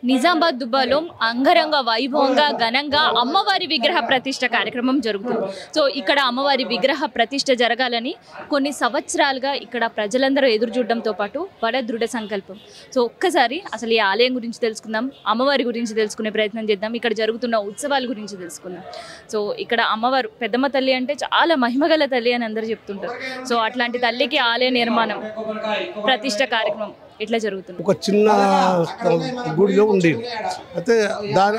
నిజామాబాద్ దుబ్బాలో అంగరంగ వైభవంగా ఘనంగా అమ్మవారి విగ్రహ ప్రతిష్ఠ కార్యక్రమం జరుగుతుంది. సో ఇక్కడ అమ్మవారి విగ్రహ ప్రతిష్ఠ జరగాలని కొన్ని సంవత్సరాలుగా ఇక్కడ ప్రజలందరూ ఎదురు చూడడంతో పాటు వాళ్ళ దృఢ సంకల్పం. సో ఒక్కసారి అసలు ఈ ఆలయం గురించి తెలుసుకుందాం, అమ్మవారి గురించి తెలుసుకునే ప్రయత్నం చేద్దాం, ఇక్కడ జరుగుతున్న ఉత్సవాల గురించి తెలుసుకుందాం. సో ఇక్కడ అమ్మవారు పెద్దమ్మ తల్లి అంటే చాలా మహిమగల తల్లి అని అందరూ చెప్తుంటారు. సో అట్లాంటి తల్లికి ఆలయ నిర్మాణం ప్రతిష్ఠ కార్యక్రమం ఎట్లా జరుగుతుంది? ఒక చిన్న గుడిలో ఉండేది. అయితే దాని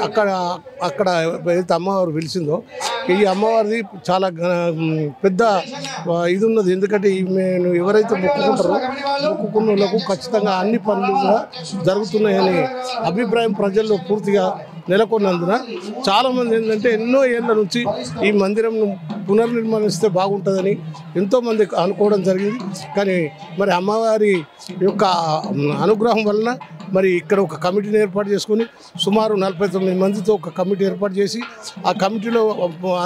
అక్కడ ఏదైతే అమ్మవారు పిలిచిందో ఈ అమ్మవారిది చాలా పెద్ద ఇది ఉన్నది. ఎందుకంటే నేను ఎవరైతే మొక్కుకుంటారో మొక్కుకున్న వాళ్ళకు ఖచ్చితంగా అన్ని పనులు కూడా జరుగుతున్నాయని అభిప్రాయం ప్రజల్లో పూర్తిగా నెలకొన్నందున చాలామంది ఏంటంటే ఎన్నో ఏళ్ళ నుంచి ఈ మందిరం పునర్నిర్మాణిస్తే బాగుంటుందని ఎంతోమంది అనుకోవడం జరిగింది. కానీ మరి అమ్మవారి యొక్క అనుగ్రహం వలన మరి ఇక్కడ ఒక కమిటీని ఏర్పాటు చేసుకుని సుమారు 49 మందితో ఒక కమిటీ ఏర్పాటు చేసి ఆ కమిటీలో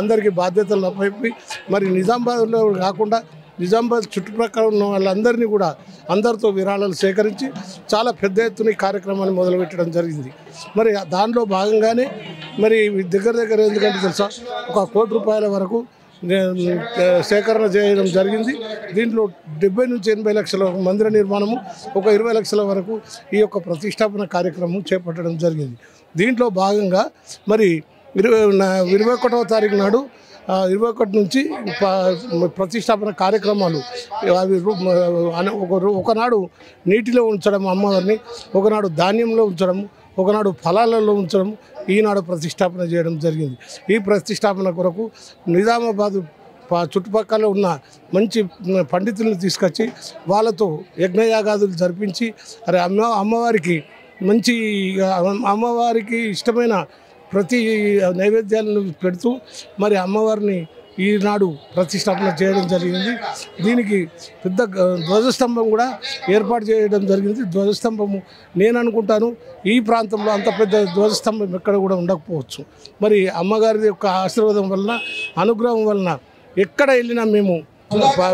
అందరికీ బాధ్యతలు అప్పచెప్పి మరి నిజామాబాద్లో కాకుండా నిజామాబాద్ చుట్టుప్రక్కల ఉన్న వాళ్ళందరినీ కూడా అందరితో విరాళాలు సేకరించి చాలా పెద్ద ఎత్తున ఈ కార్యక్రమాన్ని మొదలుపెట్టడం జరిగింది. మరి దానిలో భాగంగానే మరి దగ్గర ఎందుకంటే తెలుసా 1 కోటి రూపాయల వరకు సేకరణ చేయడం జరిగింది. దీంట్లో 70 నుంచి 80 లక్షల మందిర నిర్మాణము, ఒక 20 లక్షల వరకు ఈ యొక్క ప్రతిష్టాపన కార్యక్రమం చేపట్టడం జరిగింది. దీంట్లో భాగంగా మరి 21వ తారీఖు నాడు 21 నుంచి ప్రతిష్టాపన కార్యక్రమాలు అవి ఒకనాడు నీటిలో ఉంచడం అమ్మవారిని, ఒకనాడు ధాన్యంలో ఉంచడం, ఒకనాడు ఫలాలలో ఉంచడం, ఈనాడు ప్రతిష్టాపన చేయడం జరిగింది. ఈ ప్రతిష్టాపన కొరకు నిజామాబాదు చుట్టుపక్కల ఉన్న మంచి పండితులను తీసుకొచ్చి వాళ్ళతో యజ్ఞయాగాదులు జరిపించి అరే అమ్మవారికి మంచి అమ్మవారికి ఇష్టమైన ప్రతి నైవేద్యాలను పెడుతూ మరి అమ్మవారిని ఈనాడు ప్రతిష్టాపన చేయడం జరిగింది. దీనికి పెద్ద ధ్వజస్తంభం కూడా ఏర్పాటు చేయడం జరిగింది. ధ్వజస్తంభము నేను అనుకుంటాను ఈ ప్రాంతంలో అంత పెద్ద ధ్వజస్తంభం ఎక్కడ కూడా ఉండకపోవచ్చు. మరి అమ్మగారి యొక్క ఆశీర్వాదం వలన, అనుగ్రహం వలన ఎక్కడ వెళ్ళినా మేము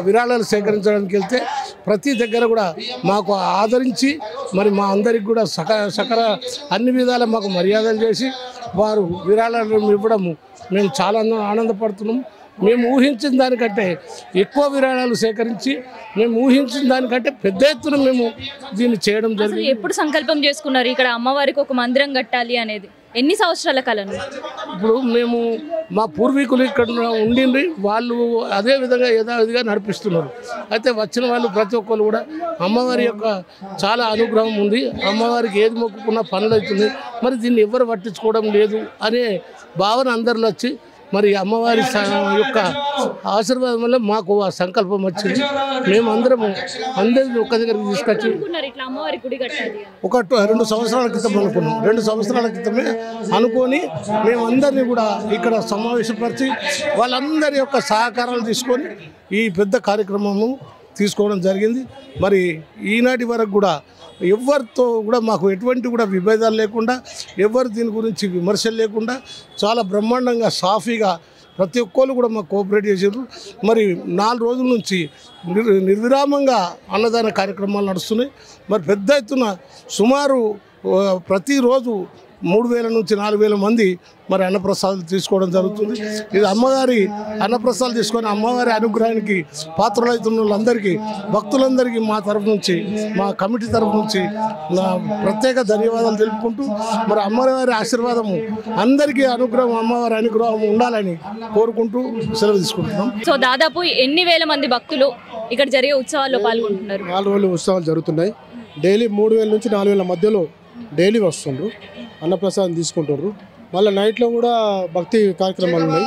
విరాళాలు సేకరించడానికి వెళ్తే ప్రతి దగ్గర కూడా మాకు ఆదరించి మరి మా అందరికి కూడా సకల అన్ని విధాల మాకు మర్యాదలు చేసి వారు విరాళాలు ఇవ్వడము మేము చాలా ఆనందపడుతున్నాం. మేము ఊహించిన దానికంటే ఎక్కువ విరాళాలు సేకరించి మేము ఊహించిన దానికంటే పెద్ద ఎత్తున మేము దీన్ని చేయడం జరిగింది. ఎప్పుడు సంకల్పం చేసుకున్నారు ఇక్కడ అమ్మవారికి ఒక మందిరం కట్టాలి అనేది? ఎన్ని సంవత్సరాల కాలం? ఇప్పుడు మేము మా పూర్వీకులు ఇక్కడ ఉండింది, వాళ్ళు అదే విధంగా యథావిధిగా నడిపిస్తున్నారు. అయితే వచ్చిన వాళ్ళు ప్రతి ఒక్కరు కూడా అమ్మవారి యొక్క చాలా అనుగ్రహం ఉంది, అమ్మవారికి ఏది మొక్కుకున్న పనులు అవుతుంది, మరి దీన్ని ఎవరు పట్టించుకోవడం లేదు అనే భావన అందరిలో వచ్చి మరి అమ్మవారి యొక్క ఆశీర్వాదం వల్ల మాకు ఆ సంకల్పం వచ్చింది. మేము అందరము అందరినీ ఒక్క దగ్గరికి తీసుకొచ్చి ఒక 2 సంవత్సరాల క్రితం అనుకున్నాం. 2 సంవత్సరాల క్రితమే అనుకొని మేమందరినీ కూడా ఇక్కడ సమావేశపరిచి వాళ్ళందరి యొక్క సహకారాలు తీసుకొని ఈ పెద్ద కార్యక్రమము తీసుకోవడం జరిగింది. మరి ఈనాటి వరకు కూడా ఎవరితో కూడా మాకు ఎటువంటి కూడా విభేదాలు లేకుండా, ఎవరు దీని గురించి విమర్శలు లేకుండా చాలా బ్రహ్మాండంగా సాఫీగా ప్రతి ఒక్కరు కూడా మాకు కోఆపరేట్ చేశారు. మరి 4 రోజుల నుంచి నిర్విరామంగా అన్నదాన కార్యక్రమాలు నడుస్తున్నాయి. మరి పెద్ద ఎత్తున సుమారు ప్రతిరోజు 3000 నుంచి 4000 మంది మరి అన్నప్రసాదాలు తీసుకోవడం జరుగుతుంది. ఇది అమ్మగారి అన్నప్రసాదాలు తీసుకొని అమ్మవారి అనుగ్రహానికి పాత్రలవుతున్న వాళ్ళందరికీ, భక్తులందరికీ మా తరఫు నుంచి, మా కమిటీ తరఫు నుంచి నా ప్రత్యేక ధన్యవాదాలు తెలుపుకుంటూ మరి అమ్మవారి ఆశీర్వాదము అందరికీ అనుగ్రహం, అమ్మవారి అనుగ్రహం ఉండాలని కోరుకుంటూ సెలవు తీసుకుంటున్నాం. సో దాదాపు ఎన్ని వేల మంది భక్తులు ఇక్కడ జరిగే ఉత్సవాల్లో పాల్గొంటున్నారు? 4 రోజులు ఉత్సవాలు జరుగుతున్నాయి. డైలీ 3000 నుంచి 4000 మధ్యలో డైలీ వస్తుండ్రు, అన్నప్రసాదం తీసుకుంటారు. మళ్ళీ నైట్లో కూడా భక్తి కార్యక్రమాలు ఉన్నాయి.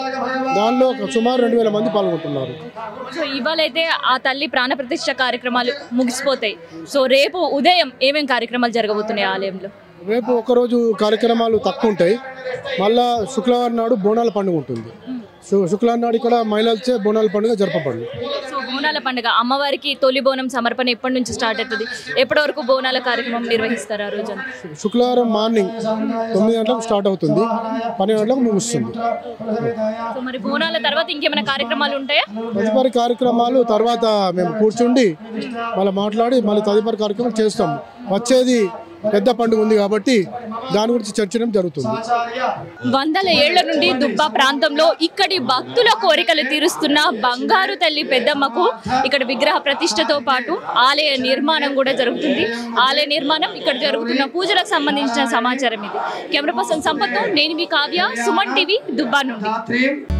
దానిలో సుమారు 2000 మంది పాల్గొంటున్నారు. సో ఇవాళైతే ఆ తల్లి ప్రాణప్రతిష్ఠ కార్యక్రమాలు ముగిసిపోతాయి. సో రేపు ఉదయం ఏమేమి కార్యక్రమాలు జరగబోతున్నాయి ఆలయంలో? రేపు ఒకరోజు కార్యక్రమాలు తక్కువ ఉంటాయి. మళ్ళా శుక్రవారం నాడు బోనాల పండుగ ఉంటుంది. శుక్రవారం నాడు ఇక్కడ మహిళలచే బోనాల పండుగ జరపబడుతుంది. సో బోనాల పండుగ అమ్మవారికి తొలి బోనం సమర్పణ ఎప్పటి నుంచి స్టార్ట్ అవుతుంది? ఎప్పటి వరకు బోనాల కార్యక్రమం నిర్వహిస్తారు ఆ రోజు? శుక్రవారం మార్నింగ్ 9 గంటలకు స్టార్ట్ అవుతుంది, 12 గంటలకు ముగుస్తుంది. సో మరి బోనాల తర్వాత ఇంకేమైనా కార్యక్రమాలు ఉంటాయా? తదుపరి కార్యక్రమాలు తర్వాత మేము కూర్చుండి మళ్ళీ మాట్లాడి మళ్ళీ తదుపరి కార్యక్రమం చేస్తాము. వచ్చేది పెద్ద పండుగ ఉంది కాబట్టి దాని గురించి చర్చడం జరుగుతుంది. వందల ఏళ్ల నుండి దుబ్బా ప్రాంతంలో ఇక్కడి భక్తుల కోరికలు తీరుస్తున్న బంగారు తల్లి పెద్దమ్మకు ఇక్కడ విగ్రహ ప్రతిష్టతో పాటు ఆలయ నిర్మాణం కూడా జరుగుతుంది. ఆలయ నిర్మాణం, ఇక్కడ జరుగుతున్న పూజలకు సంబంధించిన సమాచారం ఇది. కెమెరా పర్సన్ సంపత్తో నేను మీ కావ్య, సుమన్ టీవీ, దుబ్బా నుండి.